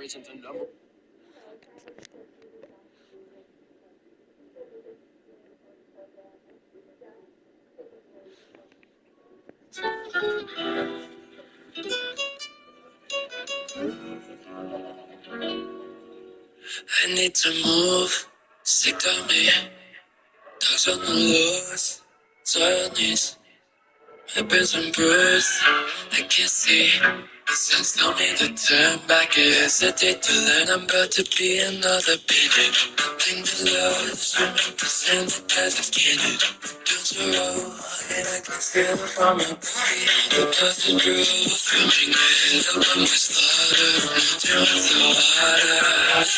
I need to move, stick to me. Dogs on the loose, soil knees. My beds and bruised, I can't see. The sense tell me to turn back. I hesitate to learn I'm about to be another baby. Nothing to lose, 100% the desert candid. Don't you roll, and I can feel it from my body. The perfect groove, filming it up on my slaughter. Down with the water.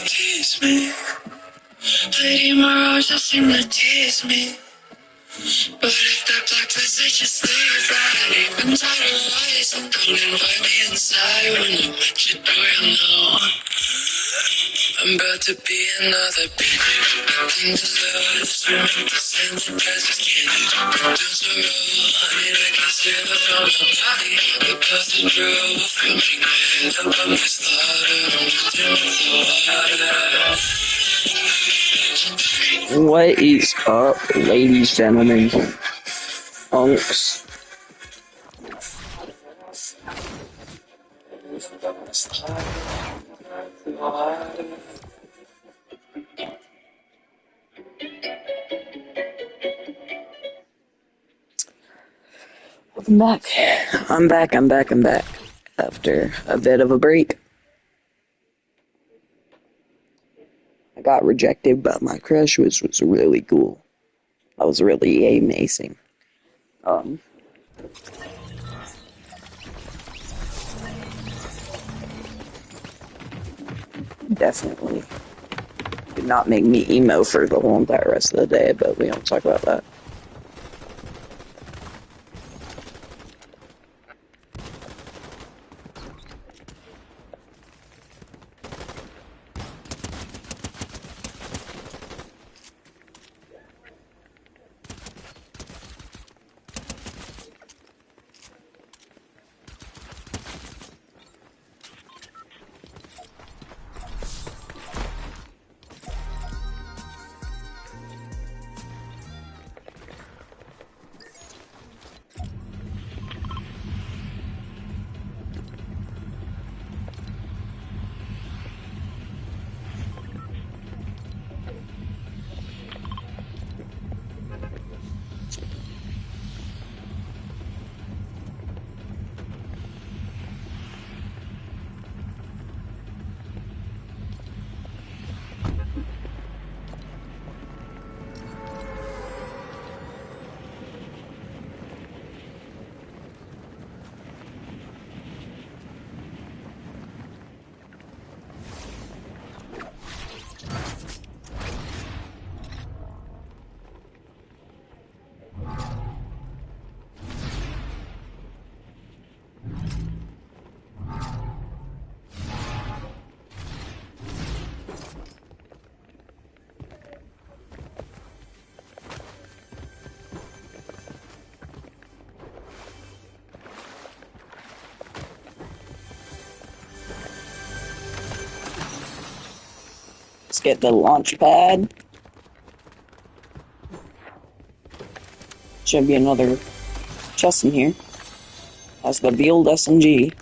Tease me, Lady Mirage, just seem to tease me. But if that black message just leave right, I'm tired of lies and don't invite me inside. When I met you, do you know I'm about to be another baby? Nothing to lose, 100% the presence candy. Don't you roll, honey, I can feel it from my body. The perfect groove, filming it up on my slaughter. I'm down with the water. What is up, ladies, gentlemen, unks? I'm back. After a bit of a break. I got rejected, but my crush was really cool. I was really amazing. Definitely did not make me emo for the whole entire rest of the day, but we don't talk about that. Let's get the launch pad. Should be another chest in here. That's the Veiled SMG.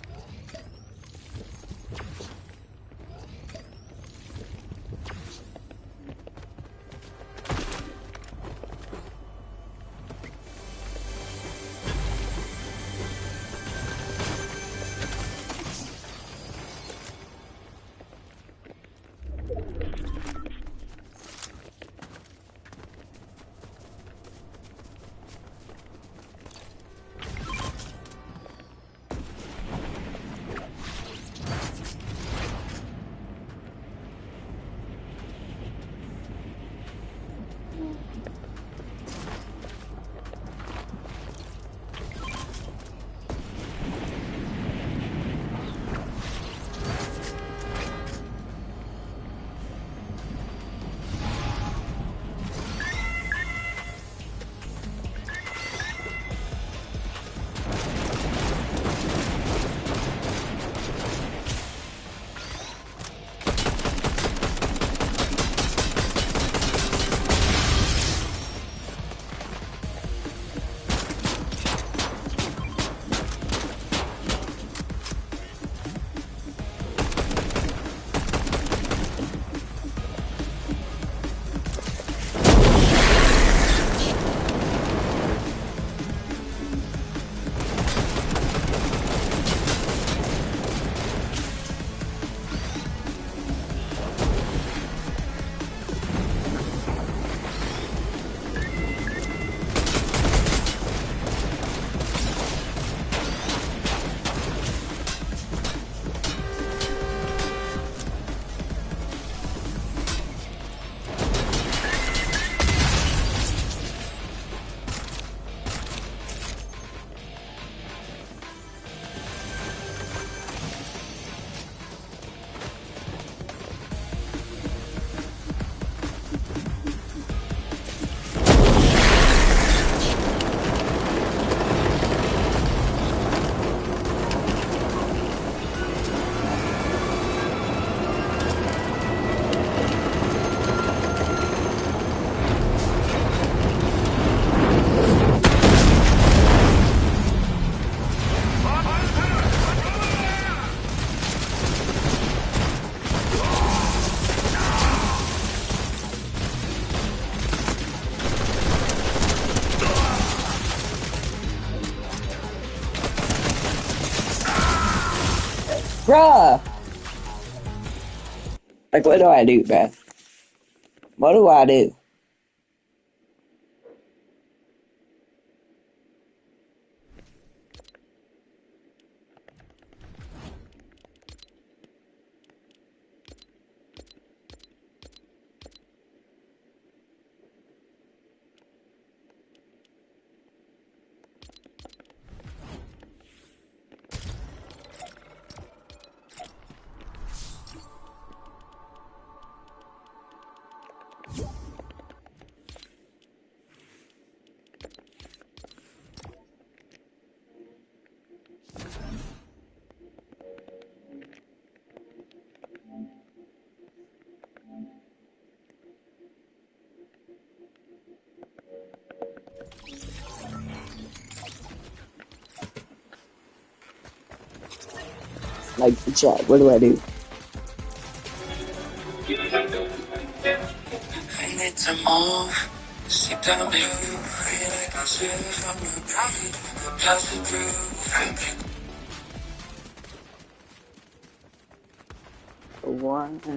Bruh! Like, what do I do, bruh? What do I do? Like, chat, what do I do? I need to move. Sit down, you. Feel like I should from the profit. The past through. Water.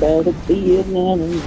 Better be an enemy.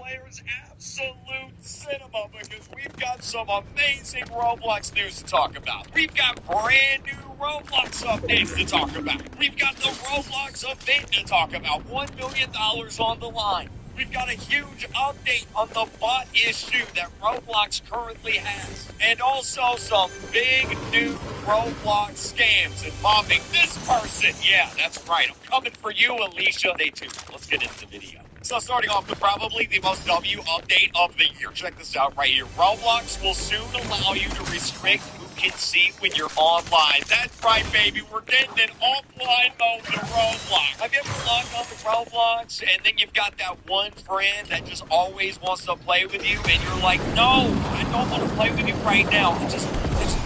players absolute cinema because we've got some amazing Roblox news to talk about. We've got brand new Roblox updates to talk about. We've got the Roblox event to talk about. $1 million on the line. We've got a huge update on the bot issue that Roblox currently has. And also some big new Roblox scams involving this person. Yeah, that's right. I'm coming for you, Alicia. Stay tuned. Let's get into the video. So starting off with probably the most W update of the year. Check this out right here. Roblox will soon allow you to restrict who can see when you're online. That's right, baby. We're getting an offline mode to Roblox. Have you ever logged on to Roblox and then you've got that one friend that just always wants to play with you and you're like, no, I don't want to play with you right now. I just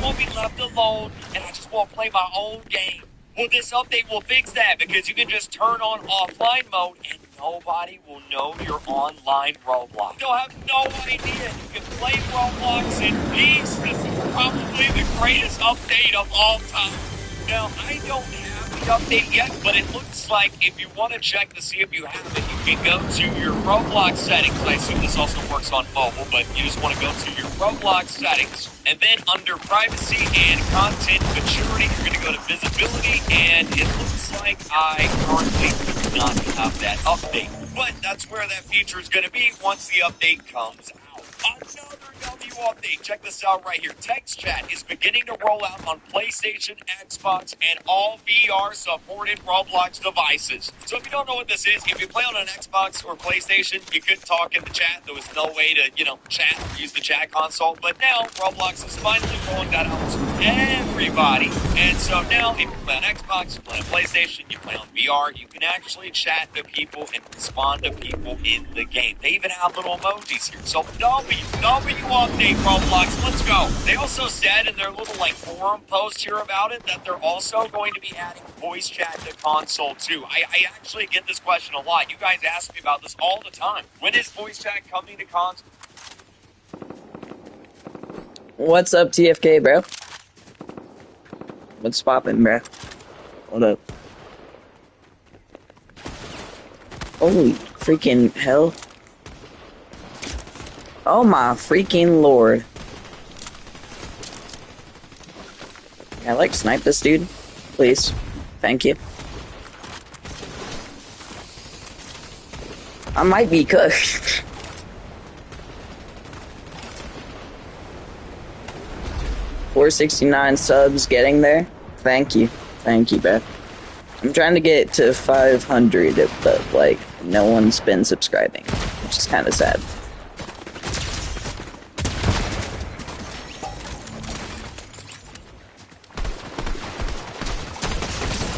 want to be left alone and I just want to play my own game. Well, this update will fix that because you can just turn on offline mode and nobody will know you're online Roblox. They'll have no idea. You can play Roblox in peace. This is probably the greatest update of all time. Now, I don't have the update yet, but it looks like if you want to check to see if you have it, you can go to your Roblox settings. I assume this also works on mobile, but you just want to go to your Roblox settings. And then under privacy and content maturity, you're going to go to visibility, and it looks like I currently do not have that update. But that's where that feature is going to be once the update comes out. Another W update. Check this out right here. Text chat is beginning to roll out on PlayStation, Xbox, and all VR-supported Roblox devices. So if you don't know what this is, if you play on an Xbox or PlayStation, you couldn't talk in the chat. There was no way to, chat, use the chat console. But now, Roblox is finally rolling that out to everybody. And so now, if you play on Xbox, you play on PlayStation, you play on VR, you can actually chat to people and respond to people in the game. They even have little emojis here. So W update Roblox, let's go. They also said in their little forum post here about it that they're also going to be adding voice chat to console too. I actually get this question a lot. You guys ask me about this all the time. When is voice chat coming to console? What's up, TFK, bro? What's poppin', bro? Hold up. Holy freaking hell. Oh my freaking lord. Can I, snipe this dude? Please. Thank you. I might be cooked. $469 subs getting there. Thank you. Thank you, bro. I'm trying to get to 500, but, no one's been subscribing, which is kind of sad.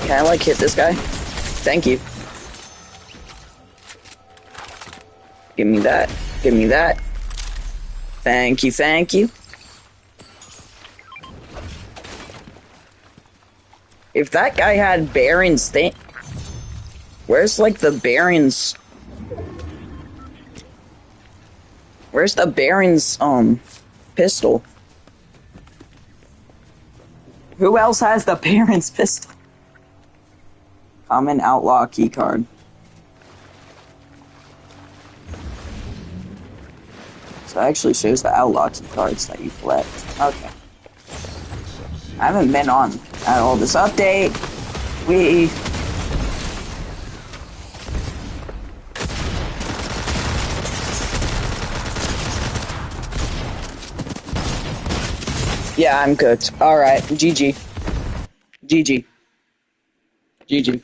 Can I, hit this guy? Thank you. Give me that. Give me that. Thank you, thank you. If that guy had Baron's thing... Where's, the Baron's... Where's the Baron's, pistol? Who else has the Baron's pistol? Common outlaw keycard. So it actually shows the outlaw keycards that you collect. Okay. I haven't been on at all this update. Yeah, I'm cooked. Alright, GG. GG. GG.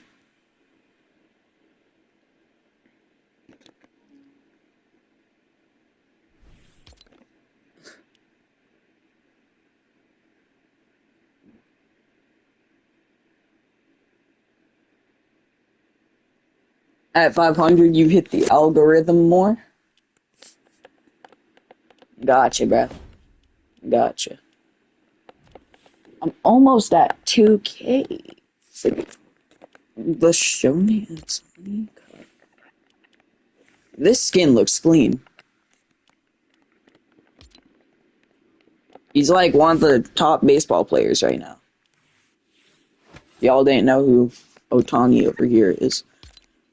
At 500, you hit the algorithm more? Gotcha, bro. Gotcha. I'm almost at 2K. The show me it's me. This skin looks clean. He's one of the top baseball players right now. Y'all didn't know who Otani over here is.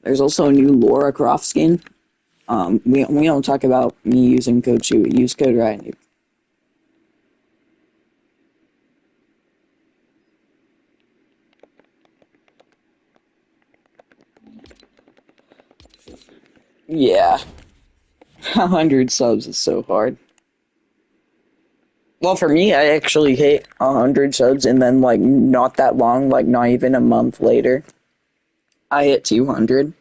There's also a new Lara Croft skin. We don't talk about me using code Chew. We use code Ryan. Yeah, 100 subs is so hard. Well, for me, I actually hit 100 subs, and then like not that long, like not even a month later, I hit 200,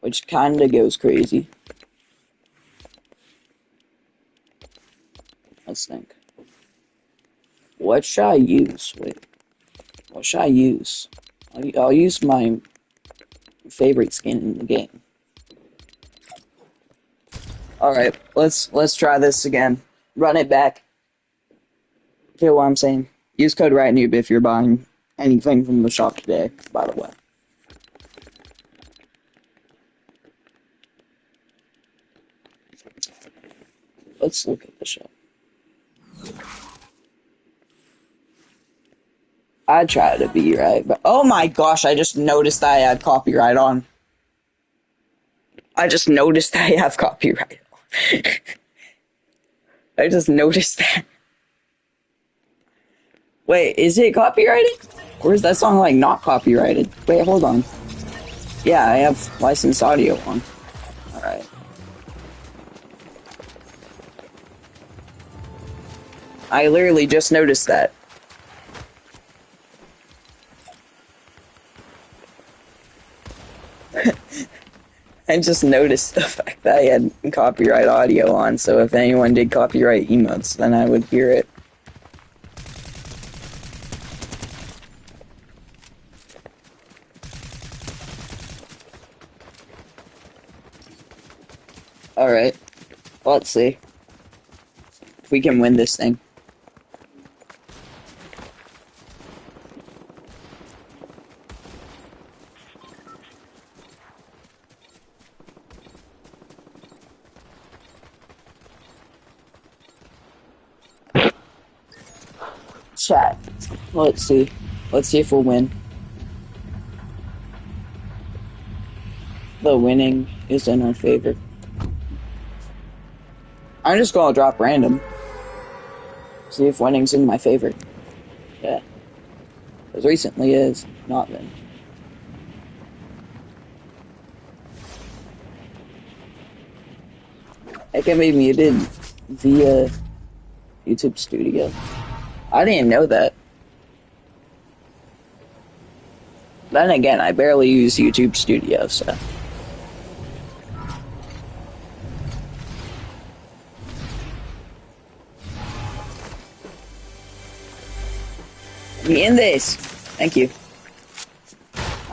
which kind of goes crazy. Let's think. What should I use? Wait, what should I use? I'll use my favorite skin in the game. All right, let's try this again. Run it back. Hear what I'm saying? Use code RightNoob if you're buying anything from the shop today. By the way. Let's look at the shop. I try to be right, but oh my gosh, I just noticed I had copyright on. I just noticed I have copyright on. I just noticed that. Wait, is it copyrighted? Or is that song like not copyrighted? Wait, hold on. Yeah, I have licensed audio on. Alright. I literally just noticed that. I just noticed the fact that I had copyright audio on, so if anyone did copyright emotes, then I would hear it. Alright, let's see if we can win this thing. Chat. Let's see. Let's see if we'll win. The winning is in our favor. I'm just gonna drop random. See if winning's in my favor. Yeah. Because recently is not been. It can be muted via YouTube Studio. I didn't know that. Then again, I barely use YouTube Studio, so. Me in this. Thank you.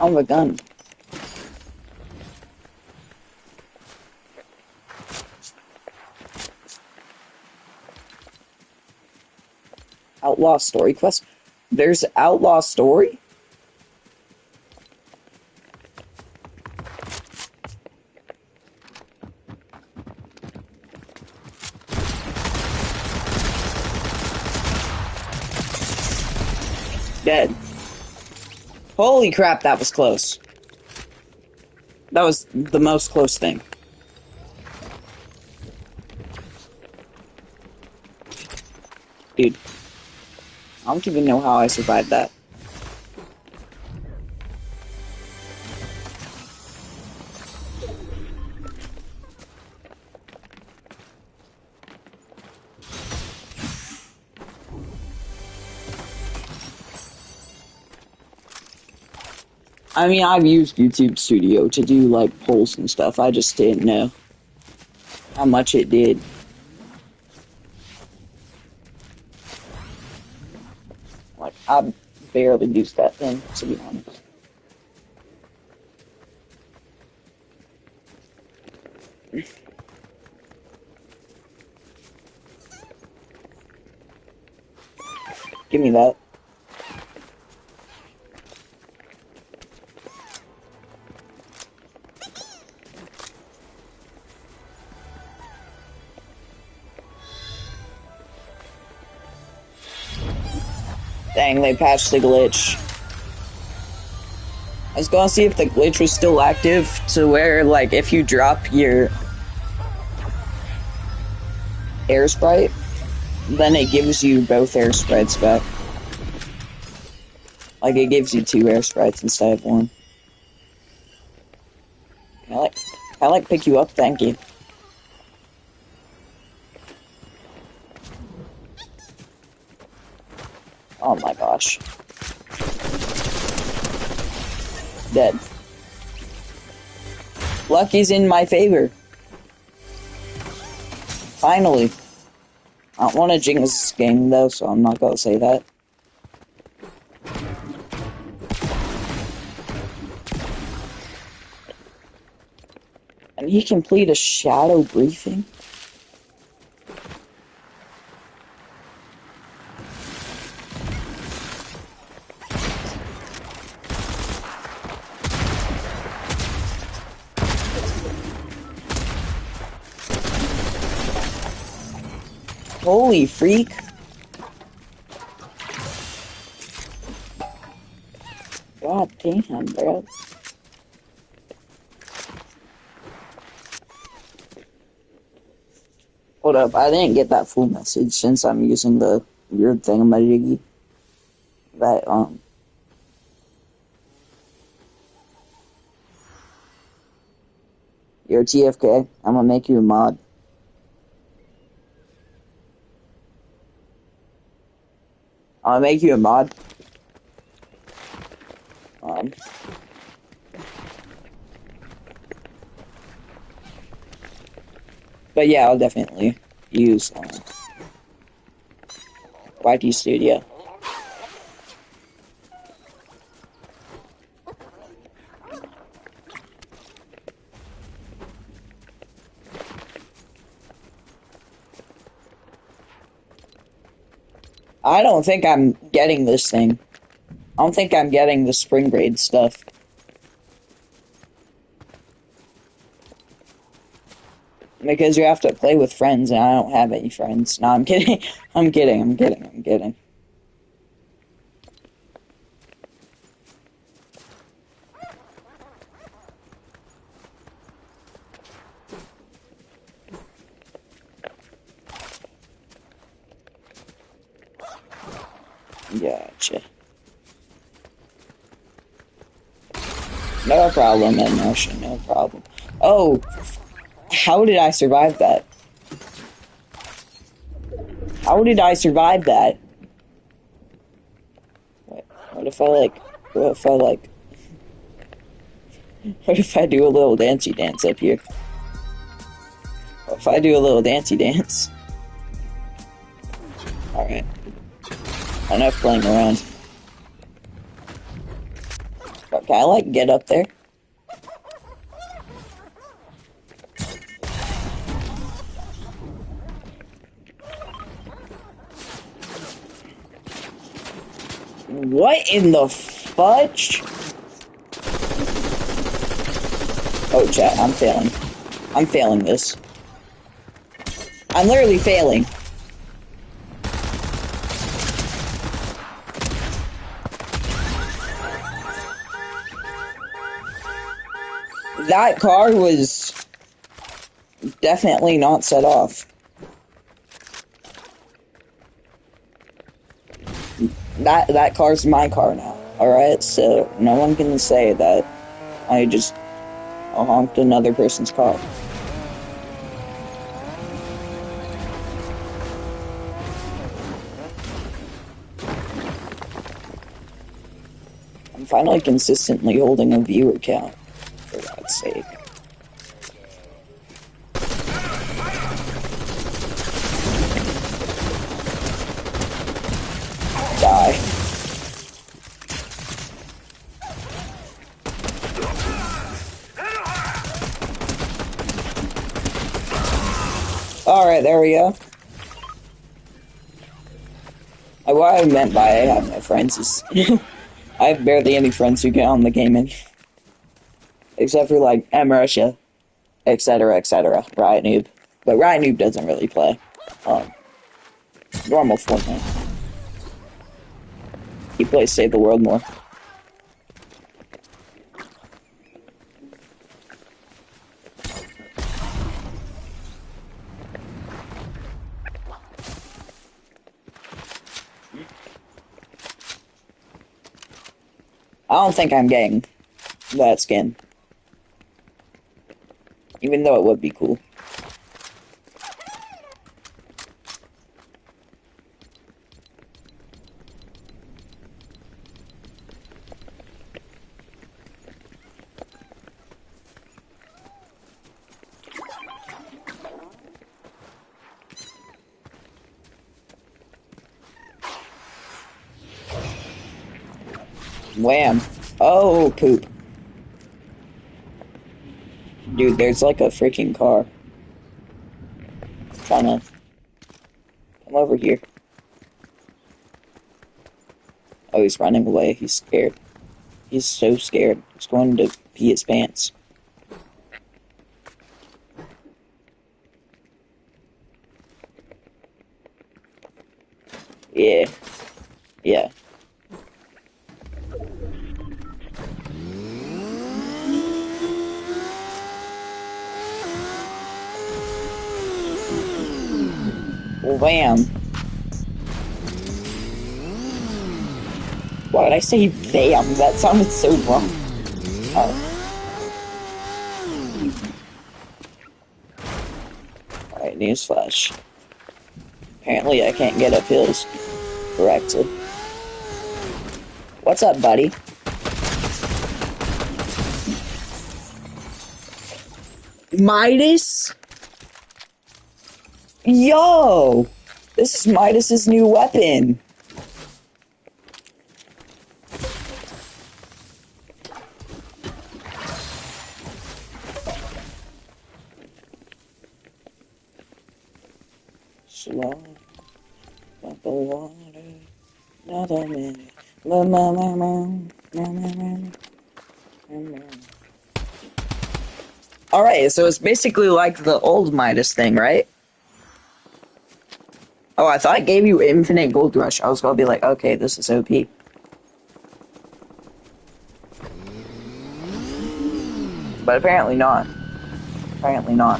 I have a gun. Outlaw Story quest? There's Outlaw Story? Dead. Holy crap, that was close. That was the most close thing. Dude. I don't even know how I survived that. I mean, I've used YouTube Studio to do, like, polls and stuff. I just didn't know how much it did. Like, I barely used that thing, to be honest. Give me that. Dang, they patched the glitch. I was gonna see if the glitch was still active to where, like, if you drop your air sprite, then it gives you both air sprites back. Like, it gives you 2 air sprites instead of 1. Can I pick you up? Thank you. Oh my gosh. Dead. Lucky's in my favor. Finally. I don't want to jinx this game though, so I'm not gonna say that. And he complete a shadow briefing? Holy freak. God damn, bro. Hold up, I didn't get that full message since I'm using the weird thingamajiggy. That, you're TFK. I'm gonna make you a mod. I'm gonna make you a mod. But yeah, I'll definitely use YT Studio. I don't think I'm getting this thing. I don't think I'm getting the spring braid stuff. Because you have to play with friends, and I don't have any friends. No, I'm kidding. I'm kidding. Gotcha. No problem, Emotion, no problem. Oh, how did I survive that? How did I survive that? Wait, what if I do a little dancey dance up here? What if I do a little dancey dance? Alright. Enough playing around. But can I, like, get up there? What in the fudge? Oh, chat, I'm failing. I'm failing this. I'm literally failing. That car was definitely not set off. That car's my car now, alright? So no one can say that I just honked another person's car. I'm finally consistently holding a viewer count, for God's sake. Die. Alright, there we go. What I meant by I have no friends is I have barely any friends who get on the gaming. Except for like Russia, etc., etc. Riot Noob. But Riot Noob doesn't really play normal Fortnite. He plays Save the World more. I don't think I'm getting that skin. Even though it would be cool. Wham. Oh, poop. Dude, there's like a freaking car. Trying to come over here. Oh, he's running away. He's scared. He's so scared. He's going to pee his pants. Yeah. Yeah. Wham. Why did I say bam? That sounded so wrong. Oh. Alright, newsflash. Apparently I can't get up hills correctly. What's up, buddy? Midas? Yo! This is Midas's new weapon. Slow up the water. Another minute. Alright, so it's basically like the old Midas thing, right? Oh, I thought it gave you infinite gold rush. I was gonna be like, okay, this is OP. But apparently not. Apparently not.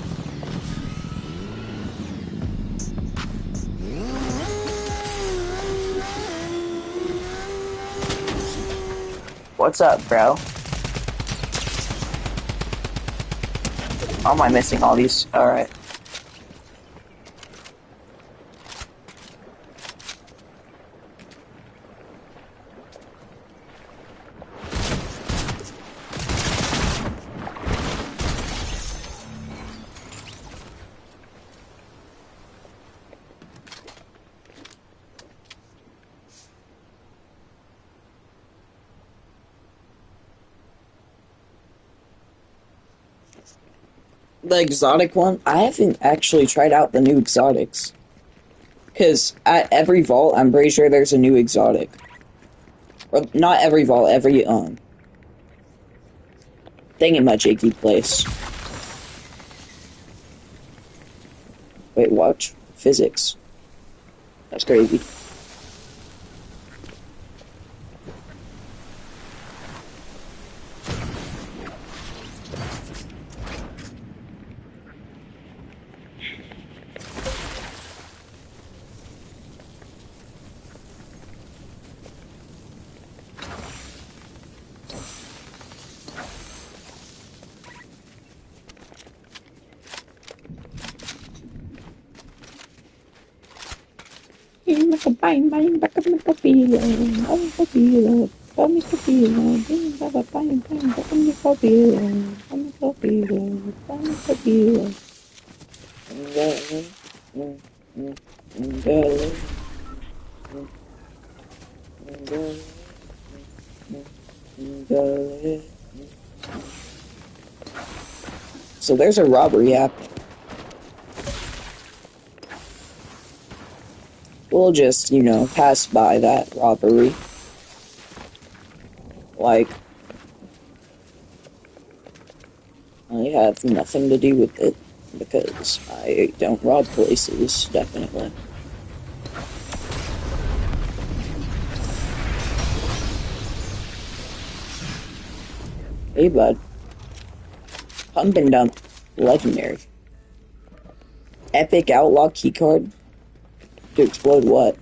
What's up, bro? How am I missing all these? Alright. The exotic one? I haven't actually tried out the new exotics. Because at every vault, I'm pretty sure there's a new exotic. Or not every vault, every, thingamajiggy place. Wait, watch. Physics. That's crazy. So there's a robbery app. We'll just, you know, pass by that robbery. Like, I have nothing to do with it, because I don't rob places, definitely. Hey, bud. Pump and dump. Legendary. Epic outlaw keycard. To explode what?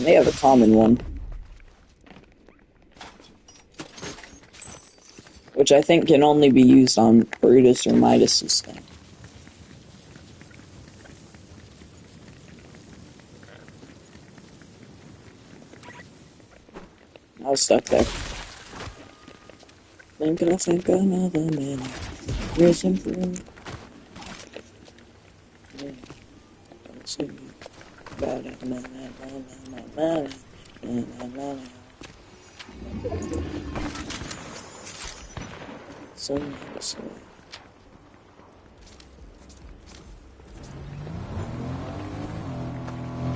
And they have a common one. Which I think can only be used on Brutus or Midas's thing. I was stuck there. Think another minute. Risen from.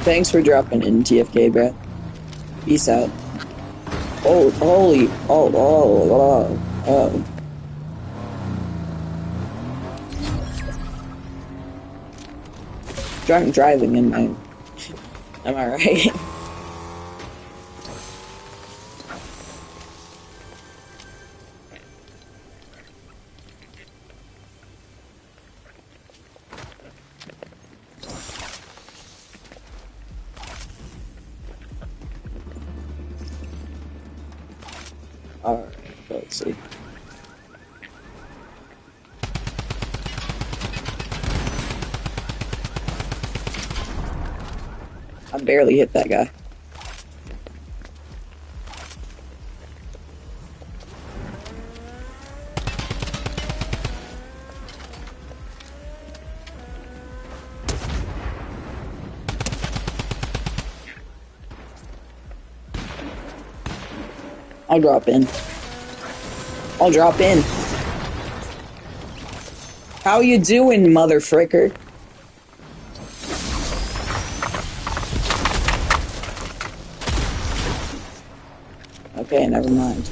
Thanks for dropping in, TFK, bro. Peace out. Oh, holy. Oh. Drunk driving in my. Am I right? Alright, let's see. I barely hit that guy. I'll drop in. How you doing, mother fricker? Okay, never mind.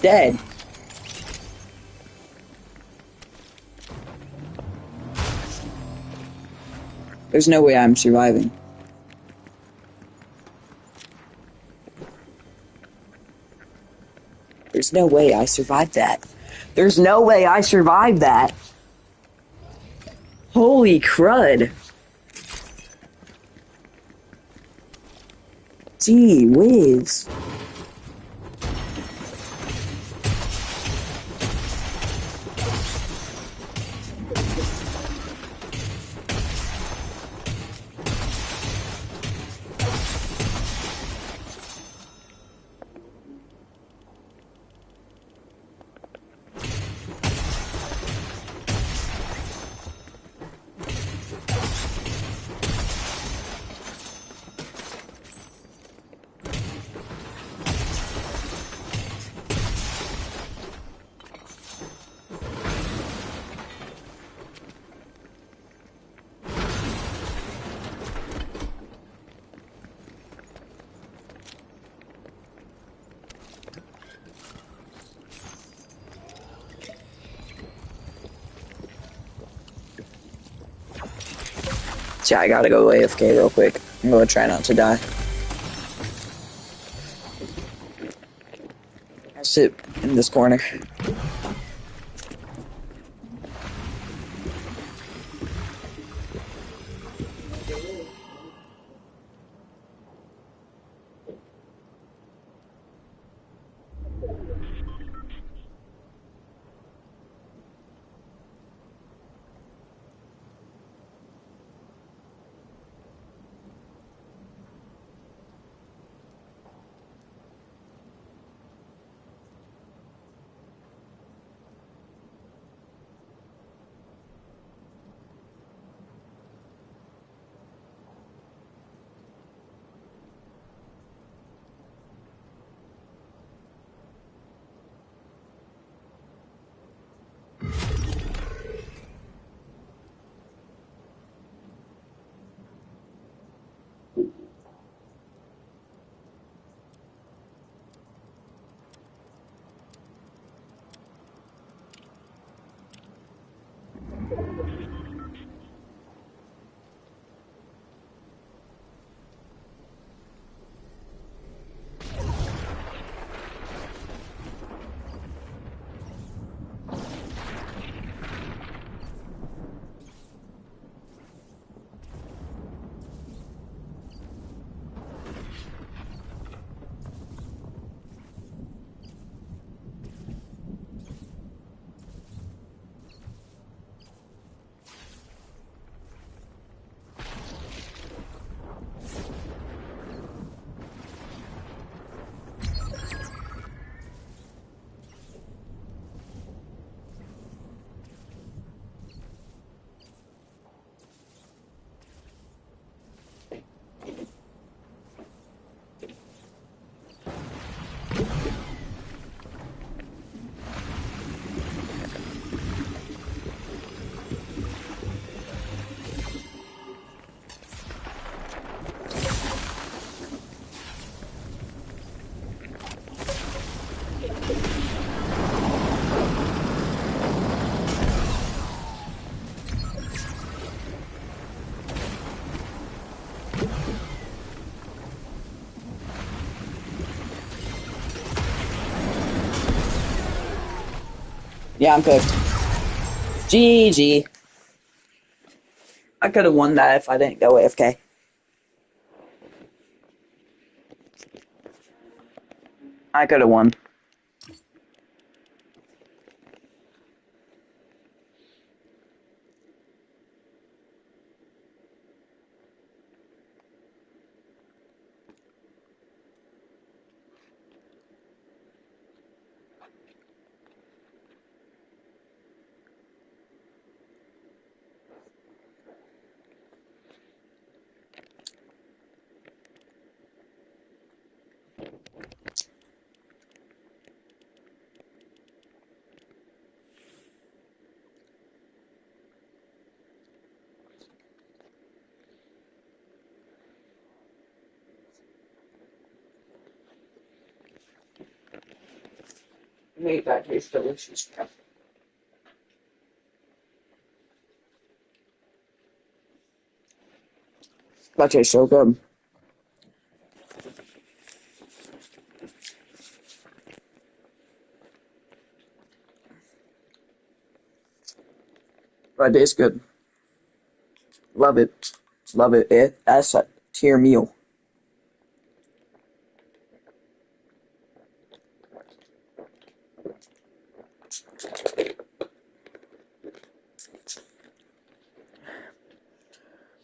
Dead. There's no way I'm surviving. There's no way I survived that. There's no way I survived that. Holy crud. Gee whiz. Yeah, I gotta go AFK real quick. I'm gonna try not to die. I'll sit in this corner. Yeah, I'm cooked. GG. I could have won that if I didn't go AFK. I could have won. Made that taste delicious. That tastes so good. That tastes good. Love it. Love it. That's a tier meal.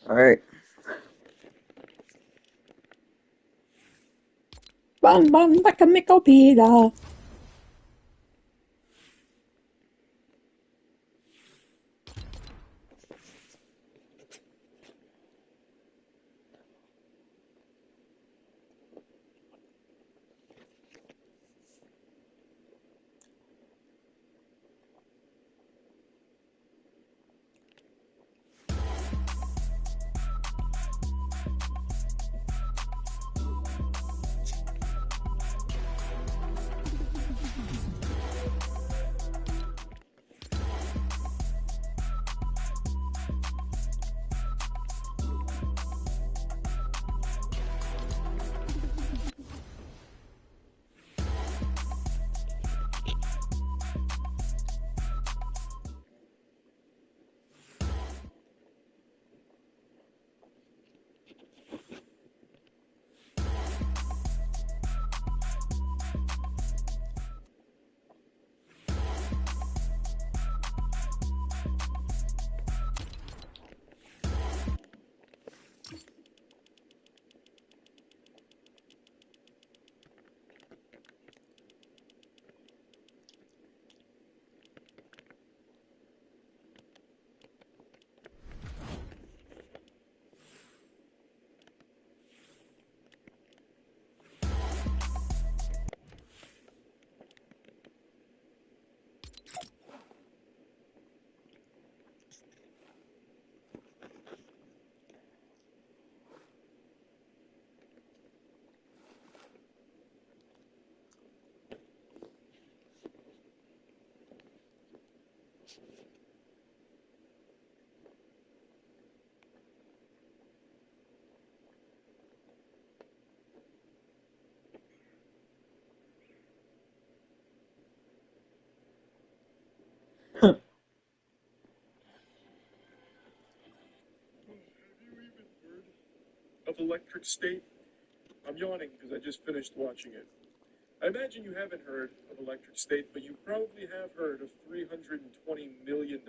All right. Bang bang baka miko pila. Of Electric State? I'm yawning because I just finished watching it. I imagine you haven't heard of Electric State, but you probably have heard of $320 million.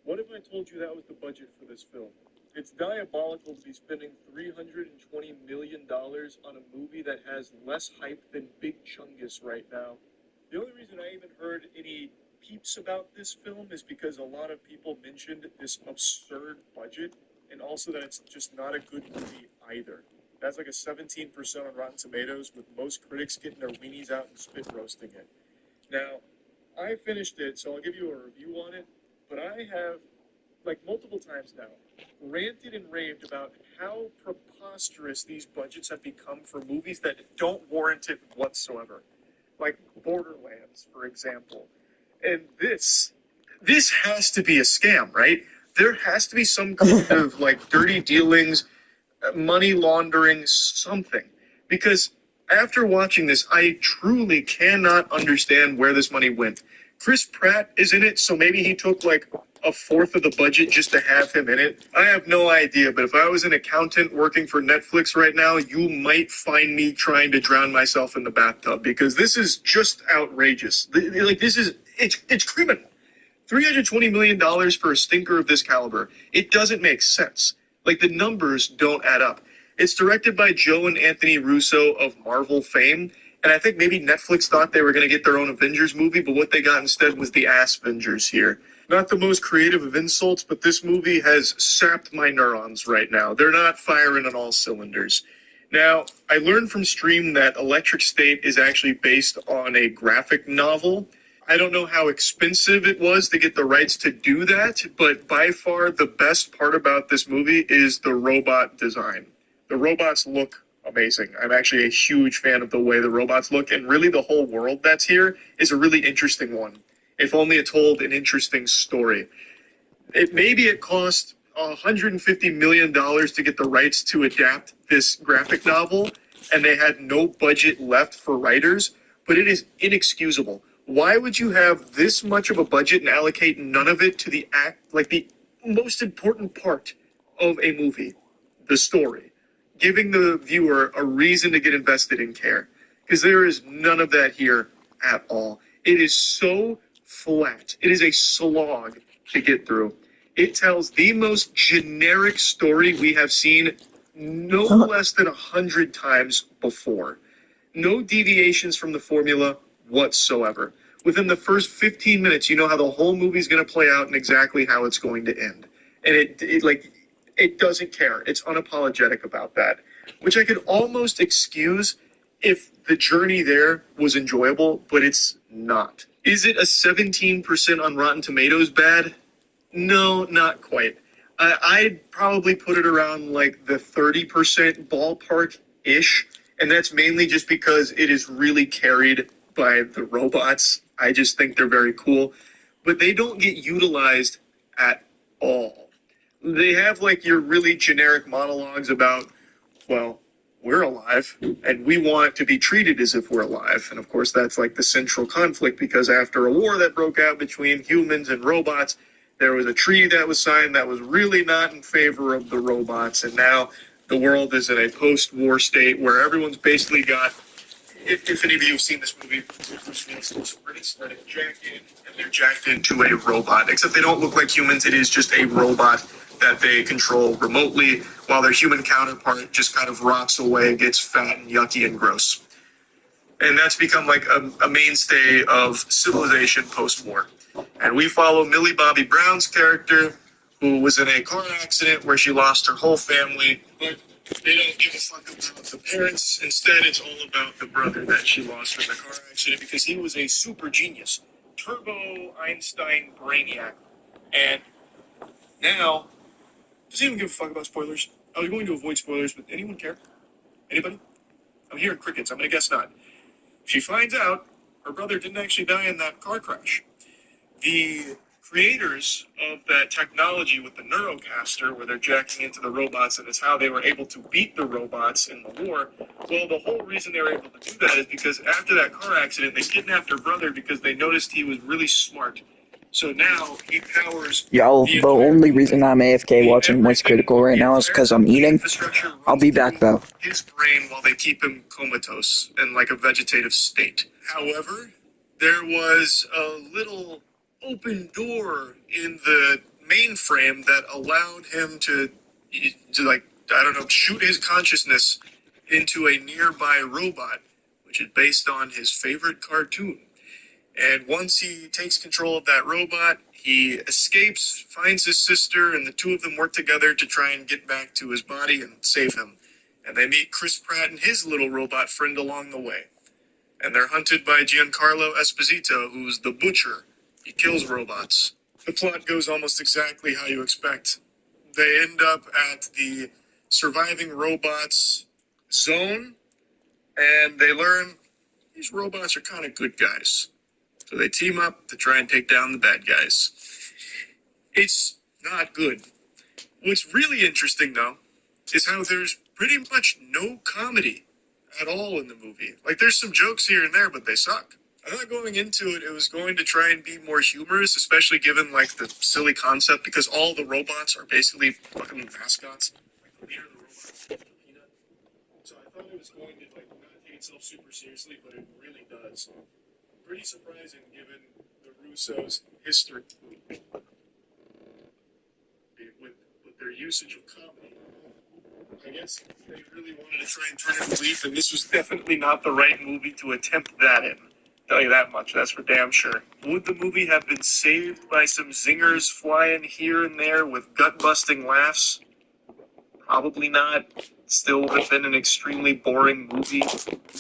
What if I told you that was the budget for this film? It's diabolical to be spending $320 million on a movie that has less hype than Big Chungus right now. The only reason I even heard any peeps about this film is because a lot of people mentioned this absurd budget and also that it's just not a good movie either. That's like a 17% on Rotten Tomatoes, with most critics getting their weenies out and spit roasting it. Now, I finished it, so I'll give you a review on it, but I have, like multiple times now, ranted and raved about how preposterous these budgets have become for movies that don't warrant it whatsoever. Like Borderlands, for example. And this has to be a scam, right? There has to be some kind of like dirty dealings, money laundering, something. Because after watching this, I truly cannot understand where this money went. Chris Pratt is in it, so maybe he took like a fourth of the budget just to have him in it. I have no idea, but if I was an accountant working for Netflix right now, you might find me trying to drown myself in the bathtub because this is just outrageous. Like this is it's criminal. $320 million for a stinker of this caliber. It doesn't make sense. Like, the numbers don't add up. It's directed by Joe and Anthony Russo of Marvel fame, and I think maybe Netflix thought they were going to get their own Avengers movie, but what they got instead was the Ass Avengers here. Not the most creative of insults, but this movie has sapped my neurons right now. They're not firing on all cylinders. Now, I learned from Stream that Electric State is actually based on a graphic novel. I don't know how expensive it was to get the rights to do that, but by far the best part about this movie is the robot design. The robots look amazing. I'm actually a huge fan of the way the robots look, and really the whole world that's here is a really interesting one. If only it told an interesting story. Maybe it cost $150 million to get the rights to adapt this graphic novel, and they had no budget left for writers, but it is inexcusable. Why would you have this much of a budget and allocate none of it to the most important part of a movie, the story, giving the viewer a reason to get invested in care? Because there is none of that here at all. It is so flat. It is a slog to get through. It tells the most generic story we have seen no less than 100 times before. No deviations from the formula whatsoever. Within the first 15 minutes, you know how the whole movie's going to play out and exactly how it's going to end. And it doesn't care. It's unapologetic about that, which I could almost excuse if the journey there was enjoyable, but it's not. Is it a 17% on Rotten Tomatoes bad? No, not quite. I'd probably put it around like the 30% ballpark-ish, and that's mainly just because it is really carried by the robots. I just think they're very cool, but they don't get utilized at all. They have like your really generic monologues about, well, we're alive and we want to be treated as if we're alive. And of course, that's like the central conflict because after a war that broke out between humans and robots, there was a treaty that was signed that was really not in favor of the robots. And now the world is in a post-war state where everyone's basically got, if any of you have seen this movie, Bruce Willis looks pretty started jacked in, and they're jacked into a robot. Except they don't look like humans. It is just a robot that they control remotely, while their human counterpart just kind of rots away, gets fat and yucky and gross. And that's become like a mainstay of civilization post-war. And we follow Millie Bobby Brown's character, who was in a car accident where she lost her whole family, but they don't give a fuck about the parents. Instead, it's all about the brother that she lost in the car accident because he was a super genius, turbo Einstein brainiac. And now, does anyone give a fuck about spoilers? I was going to avoid spoilers, but anyone care? Anybody? I'm hearing crickets. I'm going to guess not. She finds out her brother didn't actually die in that car crash. The creators of that technology with the Neurocaster, where they're jacking into the robots, and it's how they were able to beat the robots in the war. Well, the whole reason they were able to do that is because after that car accident, they kidnapped her brother because they noticed he was really smart. So now he powers. Yo, the only reason I'm AFK watching What's Critical right now is because I'm eating. I'll be back though. His brain while they keep him comatose in like a vegetative state. However, there was a little open door in the mainframe that allowed him to like, I don't know, shoot his consciousness into a nearby robot, which is based on his favorite cartoon. And once he takes control of that robot, he escapes, finds his sister, and the two of them work together to try and get back to his body and save him. And they meet Chris Pratt and his little robot friend along the way. And they're hunted by Giancarlo Esposito, who's the butcher. He kills robots. The plot goes almost exactly how you expect. They end up at the surviving robots zone, and they learn these robots are kind of good guys. So they team up to try and take down the bad guys. It's not good. What's really interesting, though, is how there's pretty much no comedy at all in the movie. Like, there's some jokes here and there, but they suck. I thought going into it, it was going to try and be more humorous, especially given like the silly concept, because all the robots are basically fucking mascots. Like the leader of the robots, Peanut. So I thought it was going to like not take itself super seriously, but it really does. Pretty surprising given the Russos' history with their usage of comedy. I guess they really wanted to try and turn it a leaf, and this was definitely not the right movie to attempt that in. Tell you that much, that's for damn sure. Would the movie have been saved by some zingers flying here and there with gut-busting laughs? Probably not. Still would have been an extremely boring movie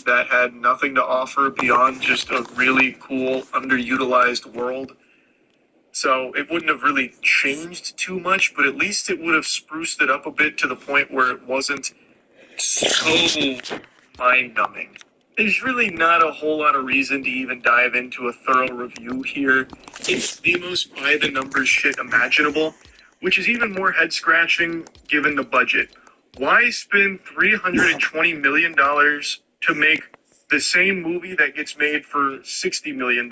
that had nothing to offer beyond just a really cool, underutilized world. So it wouldn't have really changed too much, but at least it would have spruced it up a bit to the point where it wasn't so mind-numbing. There's really not a whole lot of reason to even dive into a thorough review here. It's the most by-the-numbers shit imaginable, which is even more head-scratching given the budget. Why spend $320 million to make the same movie that gets made for $60 million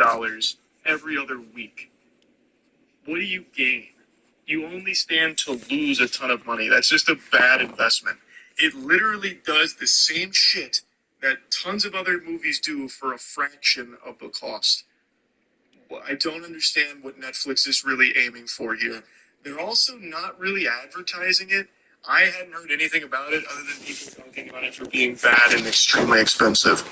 every other week? What do you gain? You only stand to lose a ton of money. That's just a bad investment. It literally does the same shit that tons of other movies do for a fraction of the cost. I don't understand what Netflix is really aiming for here. They're also not really advertising it. I hadn't heard anything about it other than people talking about it for being bad and extremely expensive.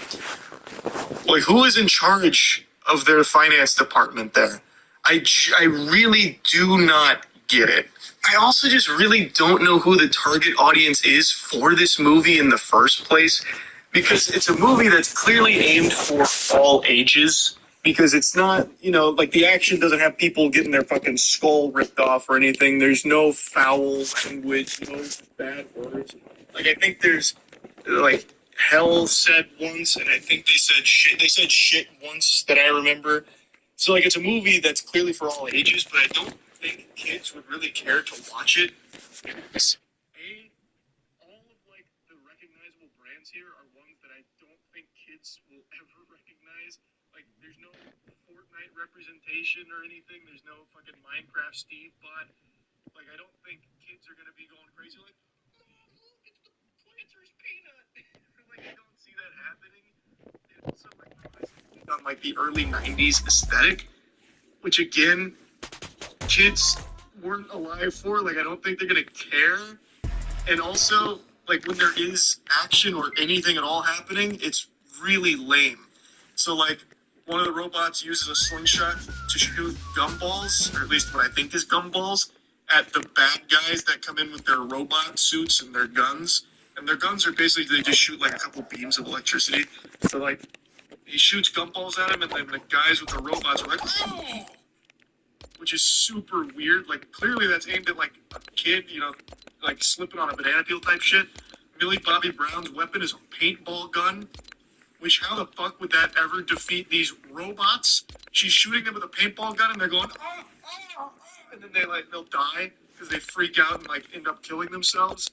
Like, who is in charge of their finance department there? I really do not get it. I also just really don't know who the target audience is for this movie in the first place, because it's a movie that's clearly aimed for all ages. Because it's not, like the action doesn't have people getting their fucking skull ripped off or anything. There's no foul language, no bad words. Like, I think there's, like, hell said once, and I think they said shit. They said shit once that I remember. So, like, it's a movie that's clearly for all ages, but I don't think kids would really care to watch it. All of, like, the recognizable brands here are ones that I don't think kids will ever recognize. Like, there's no Fortnite representation or anything. There's no fucking Minecraft Steve bot. Like, I don't think kids are going to be going crazy like, Mom, look, it's the Planters Peanut. Like, I don't see that happening. And also, like, on, like, the early 90s aesthetic, which, again, kids weren't alive for. Like, I don't think they're going to care. And also, like, when there is action or anything at all happening, it's really lame. So, like, one of the robots uses a slingshot to shoot gumballs, or at least what I think is gumballs, at the bad guys that come in with their robot suits and their guns. And their guns are basically, they just shoot, like, a couple beams of electricity. So, like, he shoots gumballs at him, and then the guys with the robots are like, oh! Which is super weird. Like, clearly that's aimed at, like, a kid, like slipping on a banana peel type shit. Millie Bobby Brown's weapon is a paintball gun, which how the fuck would that ever defeat these robots? She's shooting them with a paintball gun and they're going, oh, oh, oh, and then they'll die because they freak out and like end up killing themselves.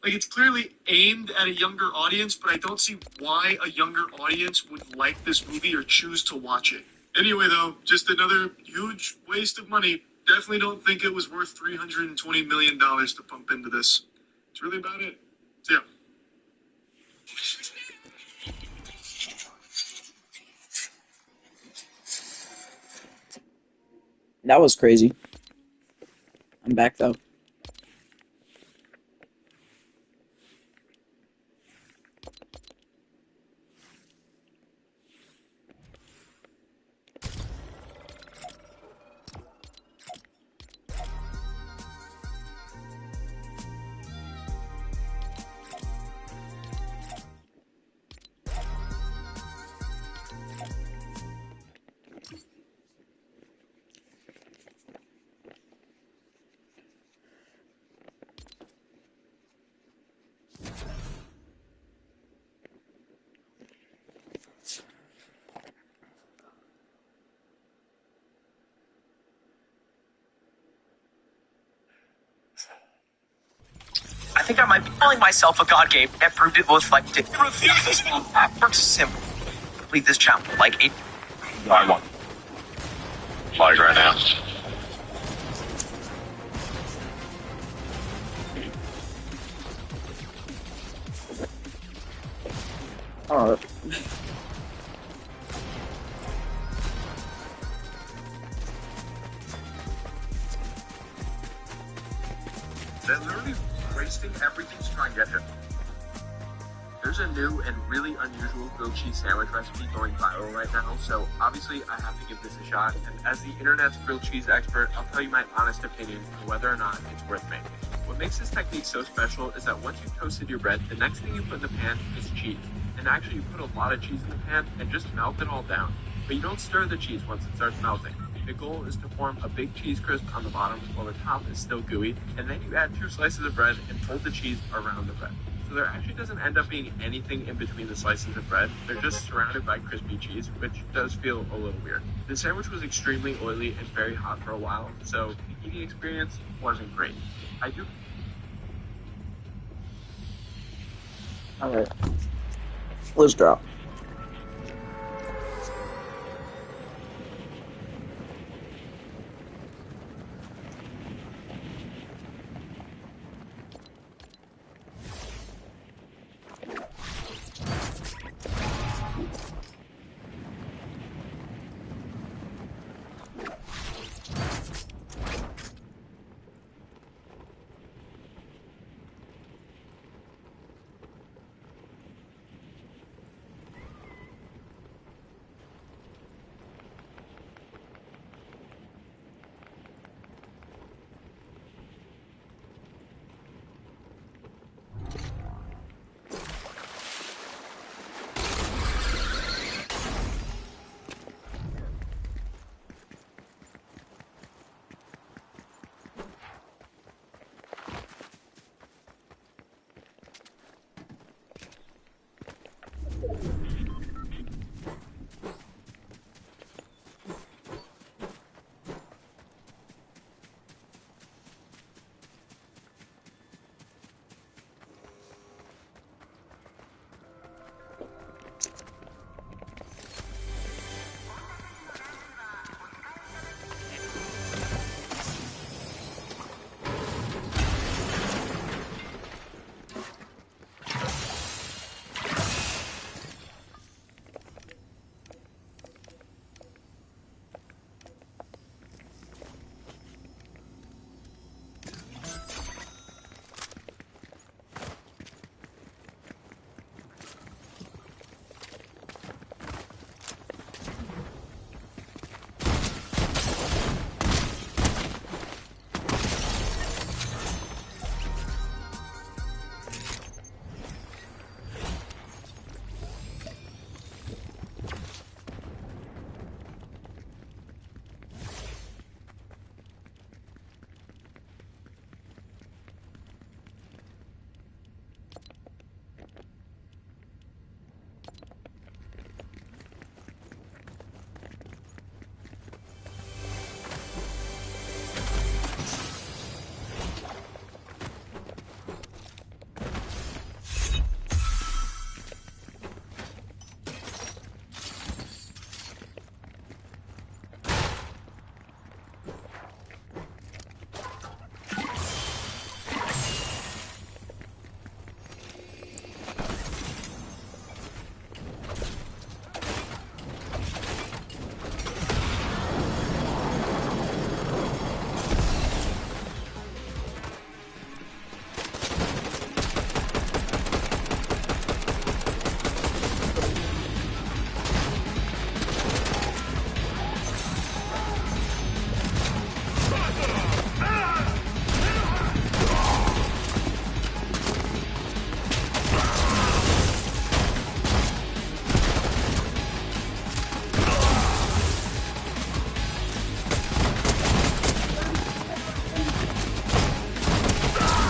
Like, it's clearly aimed at a younger audience, but I don't see why a younger audience would like this movie or choose to watch it. Anyway, though, just another huge waste of money. Definitely don't think it was worth $320 million to pump into this. That's really about it. So, yeah. That was crazy. I'm back though. I think I might be calling myself a god game and proved it was like it refuses to simple. complete this challenge. Like, it. I want. Like right now. Oh. They're literally wasting everything to try and get him. There's a new and really unusual grilled cheese sandwich recipe going viral right now, so obviously I have to give this a shot, and as the internet's grilled cheese expert, I'll tell you my honest opinion on whether or not it's worth making. What makes this technique so special is that once you've toasted your bread, the next thing you put in the pan is cheese. And actually you put a lot of cheese in the pan and just melt it all down. But you don't stir the cheese once it starts melting. The goal is to form a big cheese crisp on the bottom while the top is still gooey, and then you add 2 slices of bread and fold the cheese around the bread. So there actually doesn't end up being anything in between the slices of bread. They're just surrounded by crispy cheese, which does feel a little weird. The sandwich was extremely oily and very hot for a while, so the eating experience wasn't great. I do. Alright. Let's drop.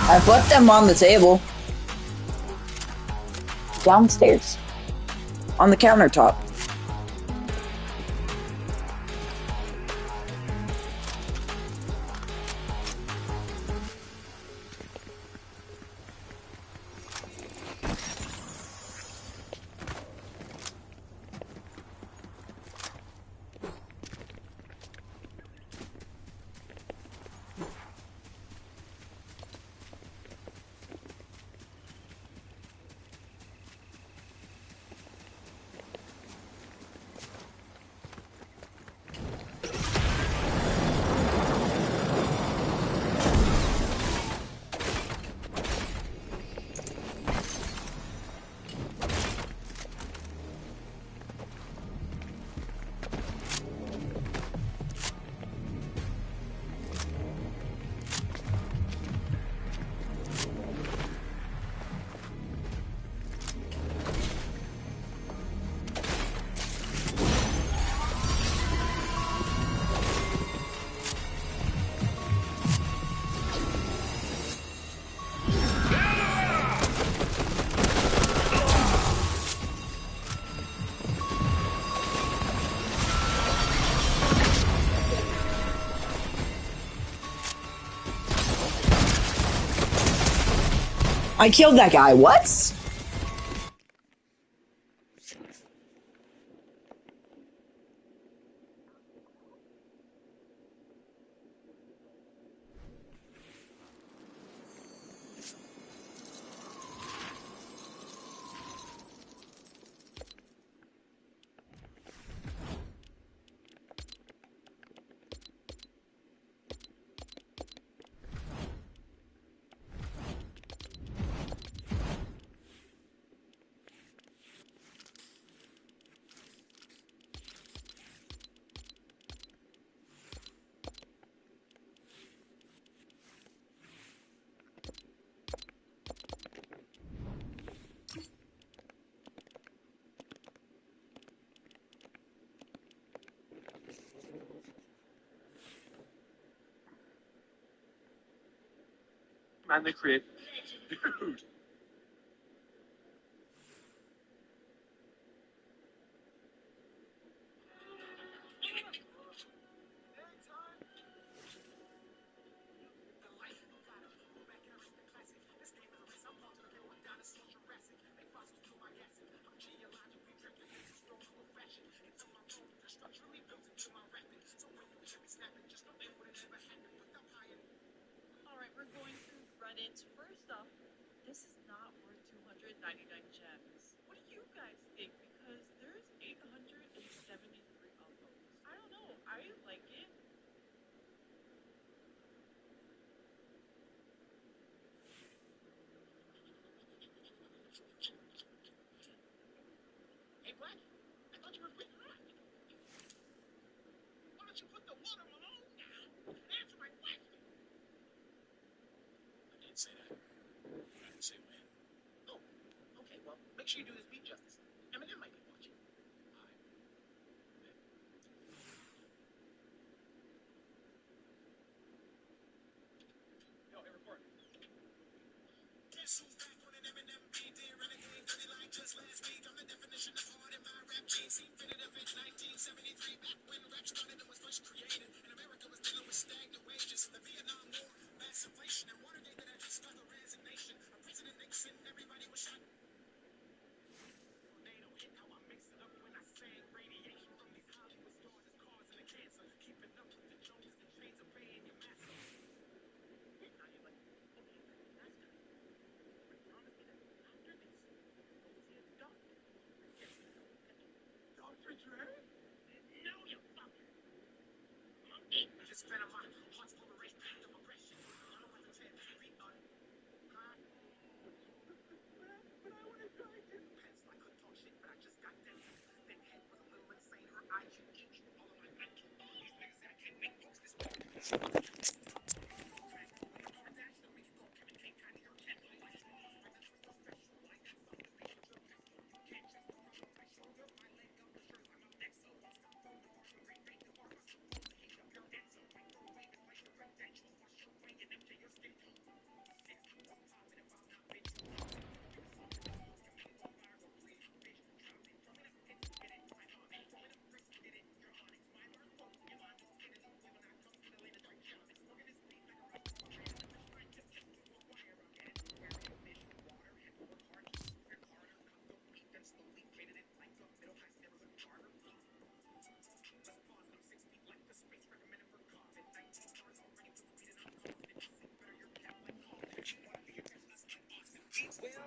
I put them on the table. Downstairs. On the countertop. I killed that guy. What? Man, they create. Dude. All right, we're going through Reddit. First off, this is not worth 299 gems. What do you guys think? Because there's 873 of those. I don't know. I like it. Hey, Black, I thought you were free. Why don't you put the watermelon down? Answer my question. I did say that. I didn't say when. Oh, okay. Well, make sure you do this beat justice. Eminem might be watching. Yo, hey, record. Guess who's back on an Eminem beat? Dear renegade, dirty like just last week. I'm the definition of hard in my rap gene. Seen fitted up in 1973, back when rap started and was first created. And America was dealing with stagnant wages. The Vietnam War, mass inflation, and Watergate that had just got the resignation. President Nixon, everybody was shot. Tornado hit how I mix it up when I sang. Radiation from these Hollywood stars is causing the cancer. Keeping up with the Joneses and chains are paying your master. Now you're like, okay, that's good. But promise me that after this, you'll go see a doctor. Yes, Dr. Dre? No, you fucker. Monkey. Just fed up my heart's full of race, path of aggression. I don't want to tell you, huh? But I want to try to. Pence, I couldn't talk shit, but I just got that. That head was a little insane. Her IQ, EQ, all of my IQ. These niggas say I can't make folks this way.